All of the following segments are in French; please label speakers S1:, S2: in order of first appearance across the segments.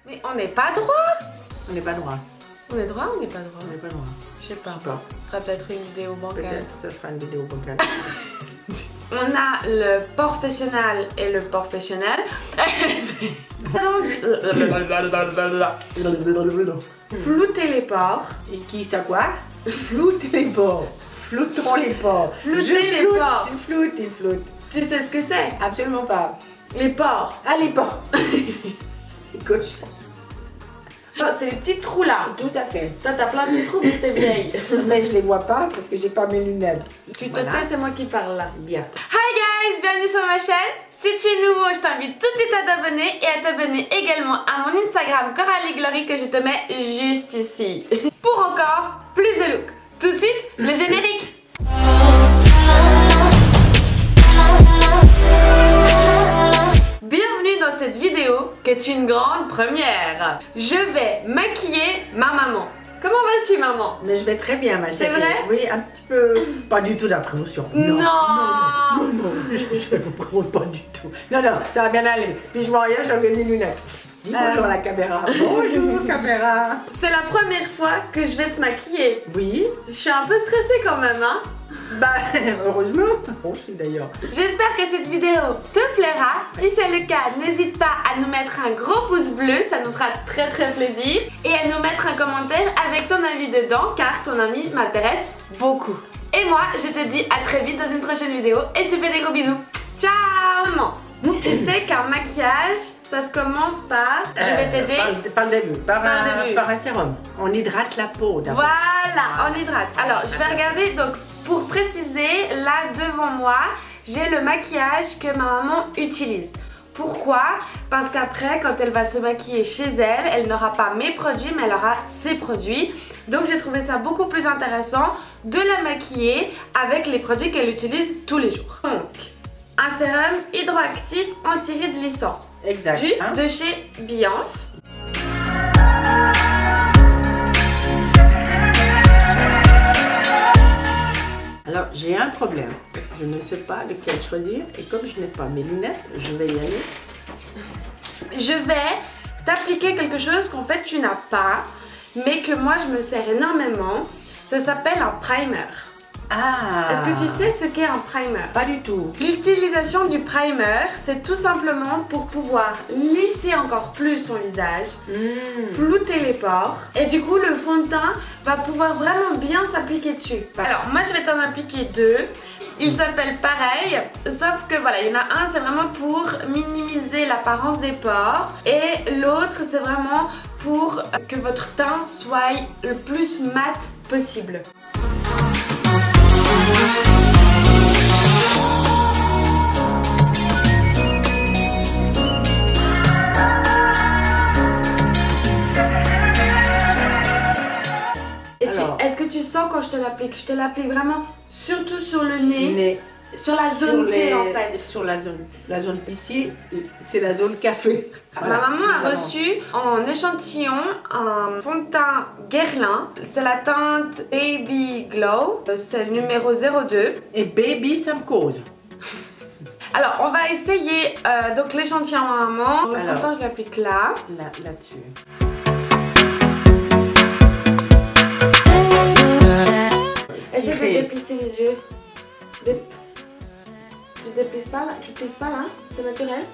S1: Mais on n'est pas droit.
S2: On n'est pas droit.
S1: On est droit ou on n'est pas droit?
S2: On n'est pas droit.
S1: Je sais pas.
S2: Je sais pas.
S1: Ce sera peut-être une vidéo bancale.
S2: Peut-être, ça sera une vidéo bancale.
S1: On a le professionnel et le professionnel. Flouter les porcs.
S2: Et qui ça quoi? Floute les porcs. Floutons les porcs.
S1: Flouter les porcs.
S2: Tu floutes, il floute.
S1: Tu sais ce que c'est?
S2: Absolument pas.
S1: Les porcs.
S2: Ah, les porcs. Les cochons.
S1: Oh, c'est les petits trous là.
S2: Tout à fait.
S1: Toi, t'as plein de petits trous, mais t'es vieille.
S2: Mais je les vois pas parce que j'ai pas mes lunettes.
S1: Tu te tais, c'est moi qui parle là.
S2: Bien.
S1: Hi guys, bienvenue sur ma chaîne. Si tu es nouveau, je t'invite tout de suite à t'abonner et à t'abonner également à mon Instagram Coralie Glory que je te mets juste ici. Pour encore plus de look. Tout de suite, le générique. Bienvenue dans cette vidéo qui est une grande première. Je vais maquiller ma maman. Comment vas-tu, maman?
S2: Mais je vais très bien, ma chérie.
S1: C'est vrai?
S2: Oui, un petit peu. Pas du tout d'appréhension.
S1: Non.
S2: Non, je ne vous pas du tout. Non, ça va bien aller. Puis je vois rien, j'avais mes lunettes. Dis bonjour à la caméra. Bonjour, caméra.
S1: C'est la première fois que je vais te maquiller.
S2: Oui.
S1: Je suis un peu stressée quand même, hein?
S2: Bah, heureusement. Moi aussi d'ailleurs.
S1: J'espère que cette vidéo te plaira. Si c'est le cas, n'hésite pas à nous mettre un gros pouce bleu, ça nous fera très plaisir. Et à nous mettre un commentaire avec ton avis dedans, car ton avis m'intéresse beaucoup. Et moi, je te dis à très vite dans une prochaine vidéo et je te fais des gros bisous. Ciao, maman. Tu sais qu'un maquillage, ça se commence par... Je vais t'aider.
S2: Par le début. Par un sérum. On hydrate la peau d'abord.
S1: Voilà, on hydrate. Alors, je vais regarder. Donc, pour préciser, là devant moi, j'ai le maquillage que ma maman utilise. Pourquoi? Parce qu'après, quand elle va se maquiller chez elle, elle n'aura pas mes produits, mais elle aura ses produits. Donc j'ai trouvé ça beaucoup plus intéressant de la maquiller avec les produits qu'elle utilise tous les jours. Donc, un sérum hydroactif anti-rides lissant.
S2: Exact.
S1: Juste de chez Biance.
S2: Alors, j'ai un problème. Parce que je ne sais pas lequel choisir. Et comme je n'ai pas mes lunettes, je vais y aller.
S1: Je vais t'appliquer quelque chose qu'en fait tu n'as pas, mais que moi je me sers énormément. Ça s'appelle un primer.
S2: Ah!
S1: Est-ce que tu sais ce qu'est un primer?
S2: Pas du tout.
S1: L'utilisation du primer, c'est tout simplement pour pouvoir lisser encore plus ton visage, flouter les pores, et du coup le fond de teint va pouvoir vraiment bien s'appliquer dessus. Alors moi je vais t'en appliquer deux. Ils s'appellent pareil, sauf que voilà, il y en a un c'est vraiment pour minimiser l'apparence des pores et l'autre c'est vraiment pour que votre teint soit le plus mat possible. Est-ce que tu sens quand je te l'applique? Je te l'applique vraiment surtout sur le nez, sur la zone T en fait.
S2: Sur la zone ici, c'est la zone café.
S1: Voilà. Ma maman a reçu en échantillon un fond de teint Guerlain. C'est la teinte Baby Glow, c'est le numéro 02.
S2: Et Baby, ça me cause.
S1: Alors on va essayer donc l'échantillon à maman. Le fond de teint je l'applique là.
S2: Là-dessus.
S1: Essaye de déplisser les yeux. Tu déplices pas là? Tu plisses pas là? C'est naturel?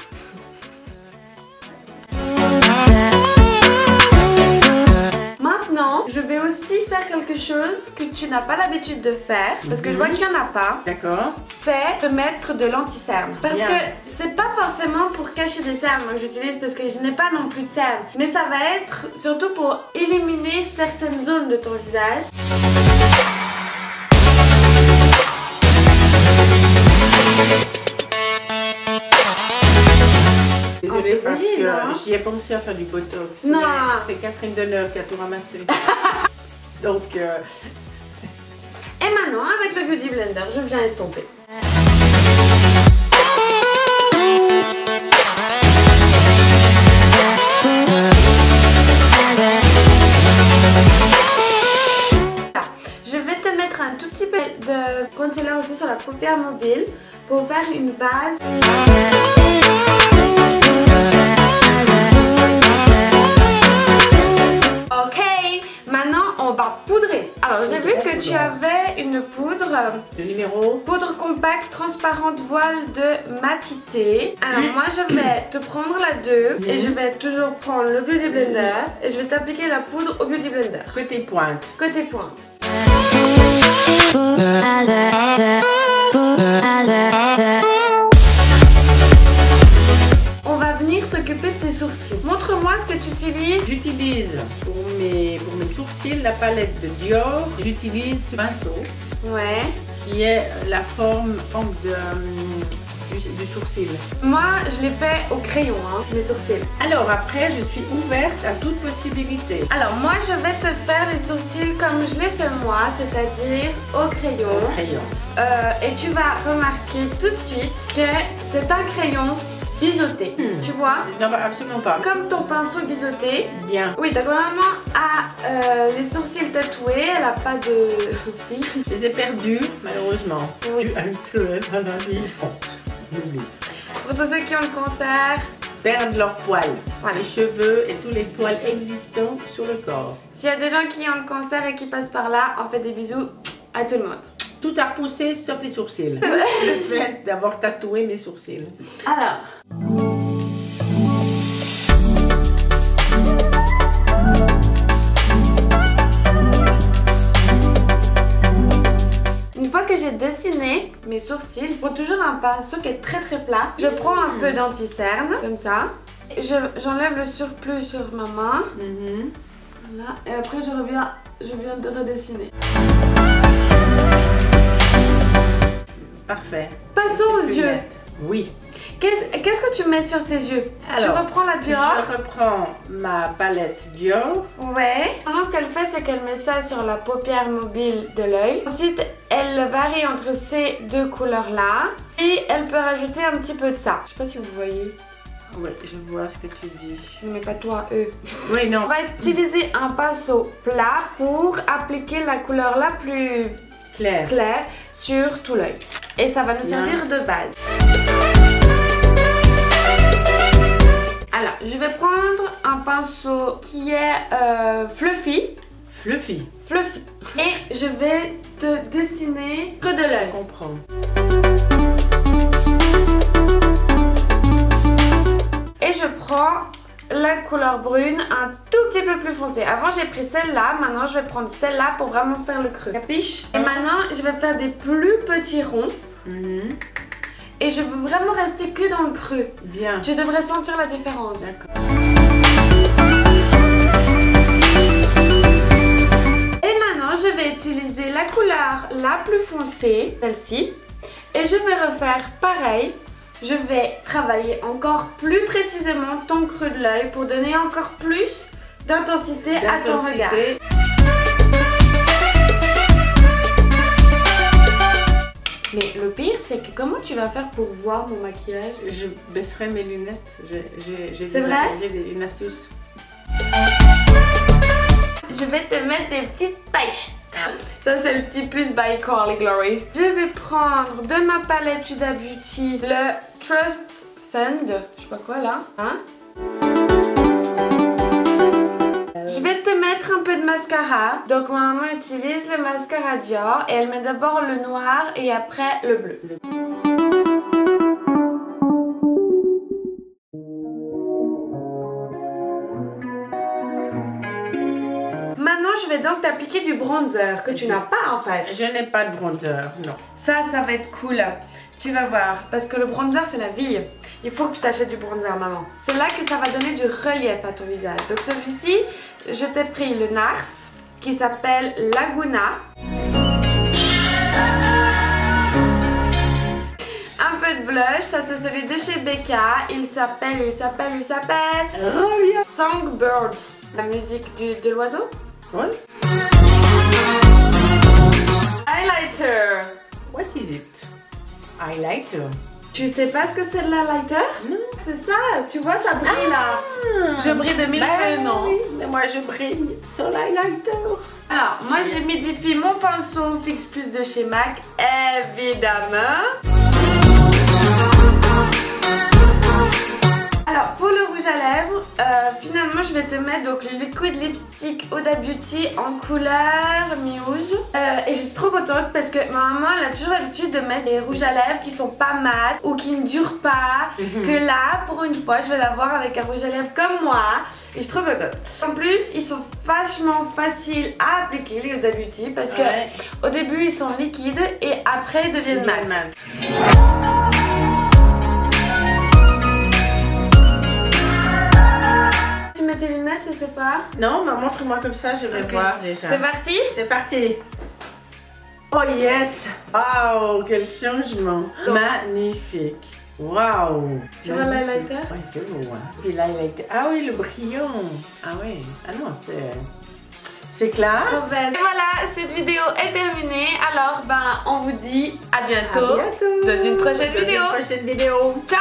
S1: Maintenant, je vais aussi faire quelque chose que tu n'as pas l'habitude de faire, parce que je vois qu'il n'y en a pas.
S2: D'accord.
S1: C'est de mettre de l'anti-cerne. Parce que c'est pas forcément pour cacher des cernes que j'utilise, parce que je n'ai pas non plus de cernes. Mais ça va être surtout pour éliminer certaines zones de ton visage.
S2: Désolée parce que j'y ai pensé à faire du botox.
S1: Non.
S2: C'est Catherine Deneuve qui a tout ramassé. Donc...
S1: Et maintenant, avec le Beauty Blender, je viens estomper. Je vais te mettre un tout petit peu de concealer aussi sur la paupière mobile pour faire une base. tu avais une poudre.
S2: Le numéro.
S1: Poudre compacte transparente voile de matité. Alors moi je vais te prendre la 2 et je vais toujours prendre le Beauty Blender et je vais t'appliquer la poudre au Beauty Blender.
S2: Côté pointe.
S1: Côté pointe. On va venir s'occuper de tes sourcils. Montre-moi ce que tu utilises.
S2: J'utilise pour mes sourcils la palette de Dior. J'utilise ce pinceau.
S1: Ouais.
S2: Qui est la forme du sourcil.
S1: Moi, je l'ai fait au crayon, hein, les sourcils.
S2: Alors après, je suis ouverte à toute possibilité.
S1: Alors moi, je vais te faire les sourcils comme je l'ai fait moi, c'est-à-dire au crayon.
S2: Au crayon.
S1: Et tu vas remarquer tout de suite que c'est un crayon biseauté. Tu vois?
S2: Non, absolument pas.
S1: Comme ton pinceau biseauté.
S2: Bien.
S1: Oui, donc maman a les sourcils tatoués, elle a pas de sourcils.
S2: Je les ai perdus, malheureusement.
S1: Oui. Pour tous ceux qui ont le cancer,
S2: perdent leurs poils,
S1: voilà.
S2: Les cheveux et tous les poils existants sur le corps.
S1: S'il y a des gens qui ont le cancer et qui passent par là, on fait des bisous à tout le monde.
S2: Tout a repoussé sauf les sourcils. Le fait d'avoir tatoué mes sourcils.
S1: Alors. Une fois que j'ai dessiné mes sourcils, je prends toujours un pinceau qui est très plat. Je prends un peu d'anti-cerne, comme ça. J'enlève le surplus sur ma main. Voilà. Et après je viens de redessiner.
S2: Parfait.
S1: Passons aux yeux.
S2: Oui.
S1: Qu'est-ce que tu mets sur tes yeux?
S2: Alors,
S1: tu reprends la Dior.
S2: Je reprends ma palette Dior.
S1: Ouais. Maintenant, ce qu'elle fait, c'est qu'elle met ça sur la paupière mobile de l'œil. Ensuite, elle varie entre ces deux couleurs-là. Et elle peut rajouter un petit peu de ça. Je sais pas si vous voyez.
S2: Oui, je vois ce que tu dis.
S1: Non, mais pas toi, eux.
S2: Oui, non.
S1: On va utiliser un pinceau plat pour appliquer la couleur la plus claire sur tout l'œil. Et ça va nous servir de base. Alors, je vais prendre un pinceau qui est fluffy.
S2: Fluffy.
S1: Et je vais te dessiner près de l'œil.
S2: Je comprends.
S1: Et je prends la couleur brune un tout petit peu plus foncée. Avant j'ai pris celle-là, maintenant je vais prendre celle-là pour vraiment faire le creux. Capiche? Et maintenant je vais faire des plus petits ronds. Et je veux vraiment rester que dans le creux.
S2: Bien.
S1: Tu devrais sentir la différence.
S2: D'accord.
S1: Et maintenant je vais utiliser la couleur la plus foncée, celle-ci. Et je vais refaire pareil. Je vais travailler encore plus précisément ton creux de l'œil pour donner encore plus d'intensité à ton regard. Mais le pire, c'est que comment tu vas faire pour voir mon maquillage?
S2: Je baisserai mes lunettes.
S1: C'est vrai?
S2: J'ai une astuce.
S1: Je vais te mettre des petites paillettes. Ça c'est le petit puce by Carly Glory. Je vais prendre de ma palette Huda Beauty le Trust Fund, je sais pas quoi là, hein? Je vais te mettre un peu de mascara. Donc ma maman utilise le mascara Dior et elle met d'abord le noir et après le bleu. Maintenant, je vais donc t'appliquer du bronzer que tu n'as pas en fait.
S2: Je n'ai pas de bronzer, non.
S1: Ça va être cool. Tu vas voir. Parce que le bronzer, c'est la vie. Il faut que tu t'achètes du bronzer, maman. C'est là que ça va donner du relief à ton visage. Donc celui-ci, je t'ai pris le NARS qui s'appelle Laguna. Un peu de blush, ça c'est celui de chez Becca. Il s'appelle Songbird. La musique de l'oiseau.
S2: Oui.
S1: Highlighter.
S2: What is it? Highlighter.
S1: Tu sais pas ce que c'est de l'highlighter?
S2: Non.
S1: C'est ça, tu vois ça brille là. Je brille de mille feux, non?
S2: Oui, mais moi je brille sur l'highlighter.
S1: Alors, moi j'ai modifie mon pinceau Fix Plus de chez MAC, évidemment. Alors, pour le rouge à lèvres, finalement je vais te mettre donc le liquid lipstick Huda Beauty en couleur mi-rouge. Et je suis trop contente parce que ma maman elle a toujours l'habitude de mettre des rouges à lèvres qui sont pas mat ou qui ne durent pas. Que là, pour une fois, je vais l'avoir avec un rouge à lèvres comme moi. Et je suis trop contente. En plus, ils sont vachement faciles à appliquer les Huda Beauty parce que au début ils sont liquides et après ils deviennent mat. Tu mets tes lunettes, je sais pas.
S2: Non, mais montre-moi comme ça, je vais voir déjà.
S1: C'est parti?
S2: C'est parti. Oh yes! Waouh, quel changement! Magnifique! Waouh!
S1: Tu vois l'highlighter?
S2: Oui, c'est beau. Hein. Puis l'highlighter. Ah oui, le brillant! Ah oui. Ah non, c'est classe.
S1: Trop belle. Et voilà, cette vidéo est terminée. Alors, on vous dit à bientôt, dans une prochaine vidéo.
S2: Ciao!